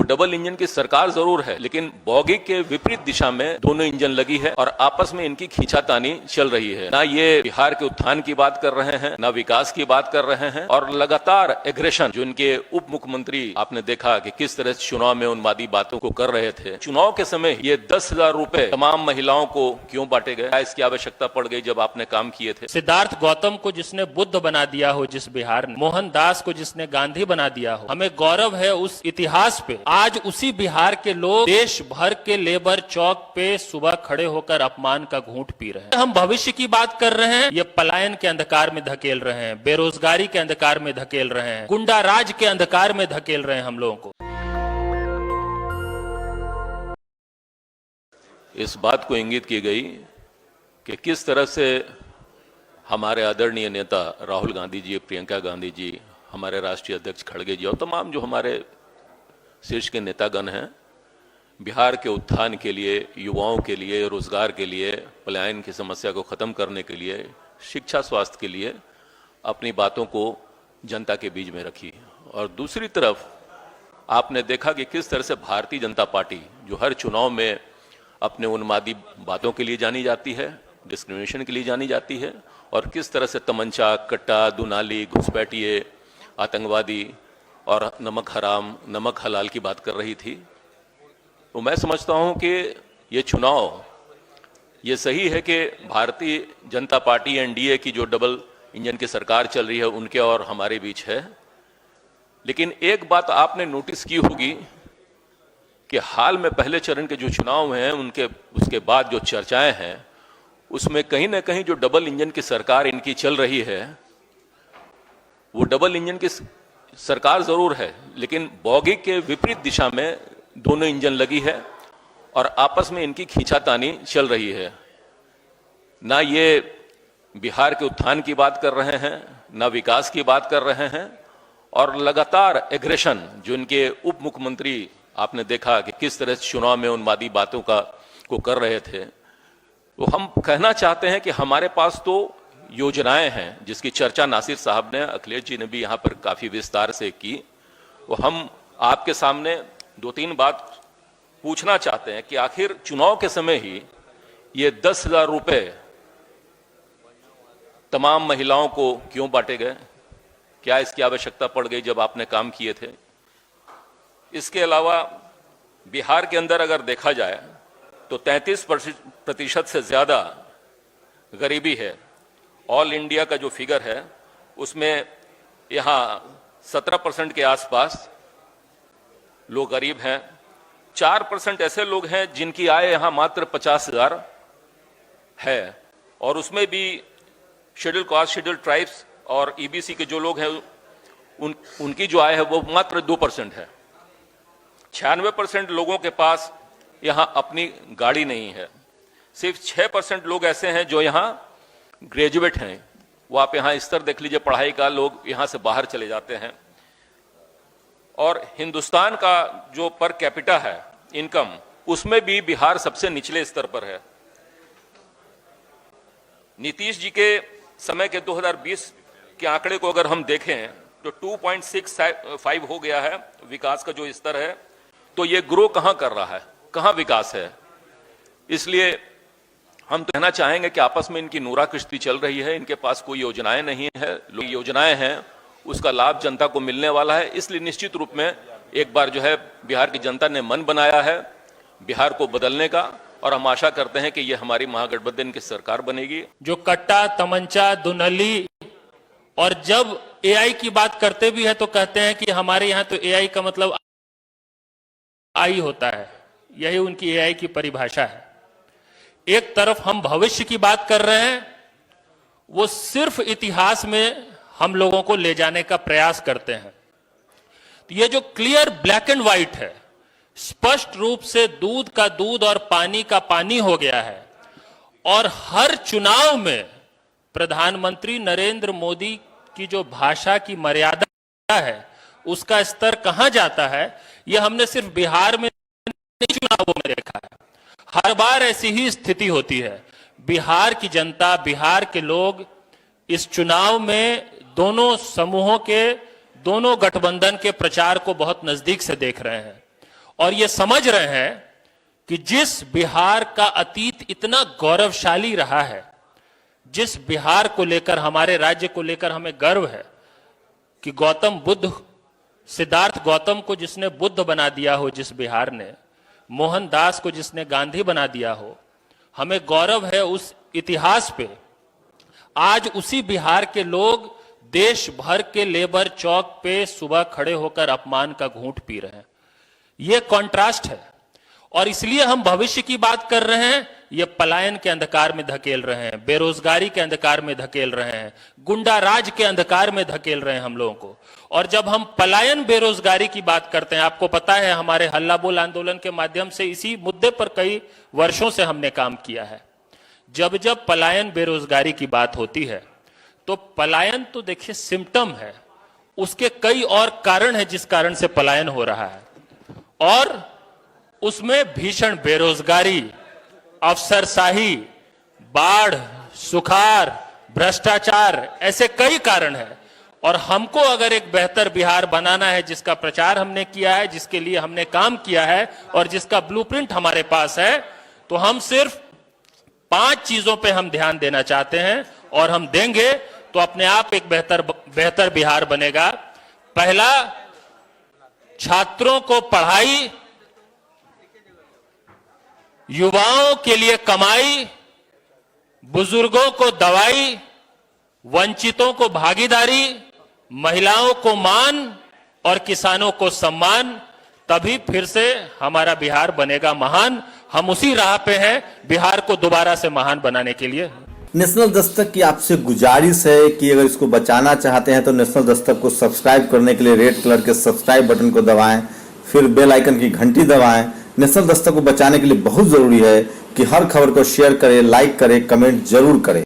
Double engine की सरकार जरूर है, लेकिन बॉगी के विपरीत दिशा में दोनों इंजन लगी है और आपस में इनकी खींचातानी चल रही है। ना ये बिहार के उत्थान की बात कर रहे हैं, ना विकास की बात कर रहे हैं, और लगातार एग्रेशन जो इनके उप मुख्यमंत्री आपने देखा कि किस तरह से चुनाव में उन्मादी बातों को कर रहे थे। चुनाव के समय ये 10,000 रुपए तमाम महिलाओं को क्यों बांटे गए, क्या इसकी आवश्यकता पड़ गई जब आपने काम किए थे? सिद्धार्थ गौतम को जिसने बुद्ध बना दिया हो जिस बिहार ने, मोहन दास को जिसने गांधी बना दिया हो, हमें गौरव है उस इतिहास पे। आज उसी बिहार के लोग देश भर के लेबर चौक पे सुबह खड़े होकर अपमान का घूंट पी रहे हैं। हम भविष्य की बात कर रहे हैं, ये पलायन के अंधकार में धकेल रहे हैं, बेरोजगारी के अंधकार में धकेल रहे हैं, गुंडा राज के अंधकार में धकेल रहे हैं हम लोगों को। इस बात को इंगित की गई कि किस तरह से हमारे आदरणीय नेता राहुल गांधी जी, प्रियंका गांधी जी, हमारे राष्ट्रीय अध्यक्ष खड़गे जी और तमाम जो हमारे शीर्ष के नेतागण हैं, बिहार के उत्थान के लिए, युवाओं के लिए, रोजगार के लिए, पलायन की समस्या को खत्म करने के लिए, शिक्षा स्वास्थ्य के लिए अपनी बातों को जनता के बीच में रखी। और दूसरी तरफ आपने देखा कि किस तरह से भारतीय जनता पार्टी जो हर चुनाव में अपने उन्मादी बातों के लिए जानी जाती है, डिस्क्रिमिनेशन के लिए जानी जाती है, और किस तरह से तमंचा, कट्टा, दुनाली, घुसपैठिए, आतंकवादी और नमक हराम, नमक हलाल की बात कर रही थी। तो मैं समझता हूं कि ये चुनाव ये सही है कि भारतीय जनता पार्टी एनडीए की जो डबल इंजन की सरकार चल रही है उनके और हमारे बीच है। लेकिन एक बात आपने नोटिस की होगी कि हाल में पहले चरण के जो चुनाव हैं उसके बाद जो चर्चाएं हैं उसमें कहीं ना कहीं जो डबल इंजन की सरकार इनकी चल रही है, वो डबल इंजन की सरकार जरूर है, लेकिन बॉगी के विपरीत दिशा में दोनों इंजन लगी है और आपस में इनकी खींचातानी चल रही है। ना ये बिहार के उत्थान की बात कर रहे हैं, ना विकास की बात कर रहे हैं, और लगातार एग्रेशन जो इनके उप मुख्यमंत्री आपने देखा कि किस तरह से चुनाव में उन्मादी बातों को कर रहे थे। तो हम कहना चाहते हैं कि हमारे पास तो योजनाएं हैं जिसकी चर्चा नासिर साहब ने, अखिलेश जी ने भी यहां पर काफी विस्तार से की। तो हम आपके सामने 2-3 बात पूछना चाहते हैं कि आखिर चुनाव के समय ही ये 10,000 रुपए तमाम महिलाओं को क्यों बांटे गए, क्या इसकी आवश्यकता पड़ गई जब आपने काम किए थे? इसके अलावा बिहार के अंदर अगर देखा जाए तो 33% से ज्यादा गरीबी है। ऑल इंडिया का जो फिगर है उसमें यहां 17% के आसपास लोग गरीब हैं। 4% ऐसे लोग हैं जिनकी आय यहां मात्र 50,000 है, और उसमें भी शेड्यूल कास्ट, शेड्यूल ट्राइब्स और ईबीसी के जो लोग हैं उनकी जो आय है वो मात्र 2% है। 96% लोगों के पास यहां अपनी गाड़ी नहीं है। सिर्फ 6% लोग ऐसे हैं जो यहां ग्रेजुएट हैं। वो आप यहां स्तर देख लीजिए पढ़ाई का, लोग यहां से बाहर चले जाते हैं। और हिंदुस्तान का जो पर कैपिटा है इनकम, उसमें भी बिहार सबसे निचले स्तर पर है। नीतीश जी के समय के 2020 के आंकड़े को अगर हम देखें तो 2.65 हो गया है विकास का जो स्तर है। तो ये ग्रो कहां कर रहा है, कहां विकास है? इसलिए हम तो कहना चाहेंगे कि आपस में इनकी नूरा किश्ती चल रही है, इनके पास कोई योजनाएं नहीं है। योजनाएं हैं उसका लाभ जनता को मिलने वाला है। इसलिए निश्चित रूप में एक बार जो है बिहार की जनता ने मन बनाया है बिहार को बदलने का, और हम आशा करते हैं कि ये हमारी महागठबंधन की सरकार बनेगी। जो कट्टा, तमंचा, दुनली, और जब एआई की बात करते भी है तो कहते हैं कि हमारे यहां तो एआई का मतलब आई होता है, यही उनकी एआई की परिभाषा है। एक तरफ हम भविष्य की बात कर रहे हैं, वो सिर्फ इतिहास में हम लोगों को ले जाने का प्रयास करते हैं। तो ये जो क्लियर ब्लैक एंड व्हाइट है, स्पष्ट रूप से दूध का दूध और पानी का पानी हो गया है। और हर चुनाव में प्रधानमंत्री नरेंद्र मोदी की जो भाषा की मर्यादा है उसका स्तर कहां जाता है, यह हमने सिर्फ बिहार में नहीं चुनावों में देखा है। हर बार ऐसी ही स्थिति होती है। बिहार की जनता, बिहार के लोग इस चुनाव में दोनों समूहों के, दोनों गठबंधन के प्रचार को बहुत नजदीक से देख रहे हैं। और ये समझ रहे हैं कि जिस बिहार का अतीत इतना गौरवशाली रहा है, जिस बिहार को लेकर, हमारे राज्य को लेकर हमें गर्व है कि गौतम बुद्ध, सिद्धार्थ गौतम को जिसने बुद्ध बना दिया हो जिस बिहार ने, मोहनदास को जिसने गांधी बना दिया हो, हमें गौरव है उस इतिहास पे। आज उसी बिहार के लोग देश भर के लेबर चौक पे सुबह खड़े होकर अपमान का घूंट पी रहे हैं। यह कॉन्ट्रास्ट है, और इसलिए हम भविष्य की बात कर रहे हैं। ये पलायन के अंधकार में धकेल रहे हैं, बेरोजगारी के अंधकार में धकेल रहे हैं, गुंडा राज के अंधकार में धकेल रहे हैं हम लोगों को। और जब हम पलायन बेरोजगारी की बात करते हैं, आपको पता है हमारे हल्ला बोल आंदोलन के माध्यम से इसी मुद्दे पर कई वर्षों से हमने काम किया है। जब जब पलायन बेरोजगारी की बात होती है तो पलायन तो देखिए सिम्टम है, उसके कई और कारण है जिस कारण से पलायन हो रहा है, और उसमें भीषण बेरोजगारी, अफसरशाही, बाढ़, सुखाड़, भ्रष्टाचार, ऐसे कई कारण हैं। और हमको अगर एक बेहतर बिहार बनाना है, जिसका प्रचार हमने किया है, जिसके लिए हमने काम किया है और जिसका ब्लूप्रिंट हमारे पास है, तो हम सिर्फ 5 चीजों पे हम ध्यान देना चाहते हैं, और हम देंगे तो अपने आप एक बेहतर बिहार बनेगा। पहला, छात्रों को पढ़ाई, युवाओं के लिए कमाई, बुजुर्गों को दवाई, वंचितों को भागीदारी, महिलाओं को मान और किसानों को सम्मान। तभी फिर से हमारा बिहार बनेगा महान। हम उसी राह पे हैं बिहार को दोबारा से महान बनाने के लिए। नेशनल दस्तक की आपसे गुजारिश है कि अगर इसको बचाना चाहते हैं तो नेशनल दस्तक को सब्सक्राइब करने के लिए रेड कलर के सब्सक्राइब बटन को दबाएं, फिर बेल आइकन की घंटी दबाएं। नेशनल दस्तक को बचाने के लिए बहुत जरूरी है कि हर खबर को शेयर करें, लाइक करें, कमेंट जरूर करें।